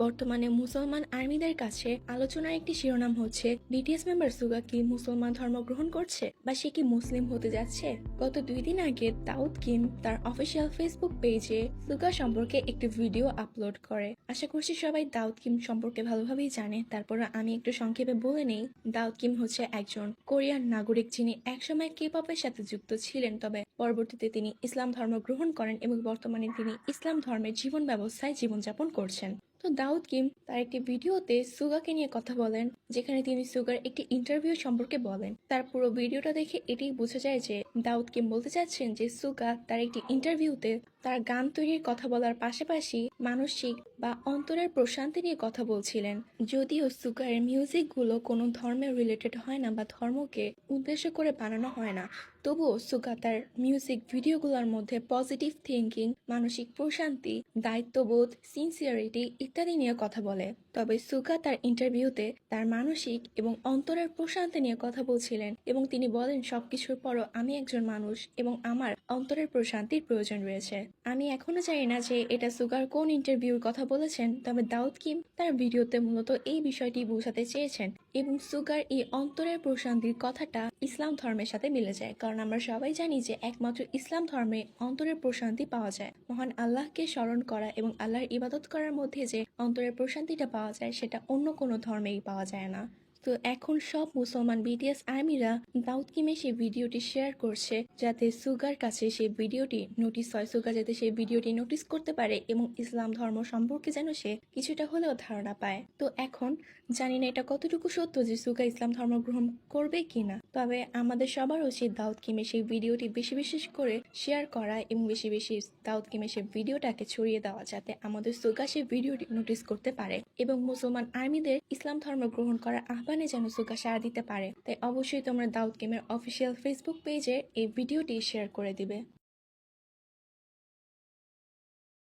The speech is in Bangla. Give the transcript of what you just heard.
বর্তমানে মুসলমান আর্মিদের কাছে আলোচনার একটি শিরোনাম হচ্ছে বিটিএস মেম্বার সুগা কি মুসলমান ধর্ম গ্রহণ করছে বা সে কি মুসলিম হতে যাচ্ছে। গত 2 দিন আগে দাউদ কিম তার অফিসিয়াল ফেসবুক পেজে সুগা সম্পর্কে একটি ভিডিও আপলোড করে। আশা করছি সবাই দাউদ কিম সম্পর্কে ভালোভাবেই জানে, তারপর আমি একটু সংক্ষেপে বলে নেই। দাউদ কিম হচ্ছে একজন কোরিয়ান নাগরিক যিনি একসময় কে পপের সাথে যুক্ত ছিলেন, তবে পরবর্তীতে তিনি ইসলাম ধর্ম গ্রহণ করেন এবং বর্তমানে তিনি ইসলাম ধর্মের জীবন ব্যবস্থায় জীবনযাপন করছেন। তো দাউদ কিম তার একটি ভিডিওতে সুগাকে নিয়ে কথা বলেন, যেখানে তিনি সুগার একটি ইন্টারভিউ সম্পর্কে বলেন। তার পুরো ভিডিওটা দেখে এটাই বোঝা যায় যে দাউদ কিম বলতে চাচ্ছেন যে সুগা তার একটি ইন্টারভিউতে তার গান তৈরির কথা বলার পাশাপাশি মানসিক বা অন্তরের প্রশান্তি নিয়ে কথা বলছিলেন। যদিও সুগার মিউজিক গুলো কোনো ধর্মের রিলেটেড হয় না বা ধর্মকে উদ্দেশ্য করে বানানো হয় না, তবুও সুগা তার মিউজিক ভিডিওগুলোর মধ্যে পজিটিভ থিঙ্কিং, মানসিক প্রশান্তি, দায়িত্ববোধ, সিনসিয়ারিটি ইত্যাদি নিয়ে কথা বলে। তবে সুগা তার ইন্টারভিউতে তার মানসিক এবং অন্তরের প্রশান্তি নিয়ে কথা বলছিলেন এবং তিনি বলেন সবকিছুর পরও আমি একজন মানুষ এবং আমার অন্তরের প্রশান্তির প্রয়োজন রয়েছে। আমি এখনো জানি না যে এটা সুগার কোন ইন্টারভিউর কথা বলেছেন, তবে দাউদ কিম তার ভিডিওতে মূলত এই বিষয়টি বোঝাতে চেয়েছেন এবং সুগার এই অন্তরের প্রশান্তির কথাটা ইসলাম ধর্মের সাথে মিলে যায়, কারণ আমরা সবাই জানি যে একমাত্র ইসলাম ধর্মে অন্তরের প্রশান্তি পাওয়া যায়। মহান আল্লাহকে স্মরণ করা এবং আল্লাহর ইবাদত করার মধ্যে যে অন্তরের প্রশান্তিটা পাওয়া যায় সেটা অন্য কোনো ধর্মেই পাওয়া যায় না। তো এখন সব মুসলমান বিটিএস আর্মিরা দাউদ কিমের সেই ভিডিওটি শেয়ার করছে যাতে সুগার কাছে সেই ভিডিওটি নোটিস হয়, সুগা যাতে সেই ভিডিওটি নোটিস করতে পারে এবং ইসলাম ধর্ম সম্পর্কে যেন সে কিছুটা হলেও ধারণা পায়। তো এখন জানি না এটা কতটুকু সত্য যে সুগা ইসলাম ধর্ম গ্রহণ করবে কিনা, তবে আমাদের সবার উচিত দাউদ কিমের সেই ভিডিওটি বেশি বেশি করে শেয়ার করা এবং বেশি বেশি দাউদ কিমের সেই ভিডিওটাকে ছড়িয়ে দেওয়া, যাতে আমাদের সুগা সেই ভিডিওটি নোটিস করতে পারে এবং মুসলমান আর্মিদের ইসলাম ধর্ম গ্রহণ করার আহ্বানে যেন সুগা সাড়া দিতে পারে। তাই অবশ্যই তোমরা দাউদ কিমের অফিসিয়াল ফেসবুক পেজে এই ভিডিওটি শেয়ার করে দিবে।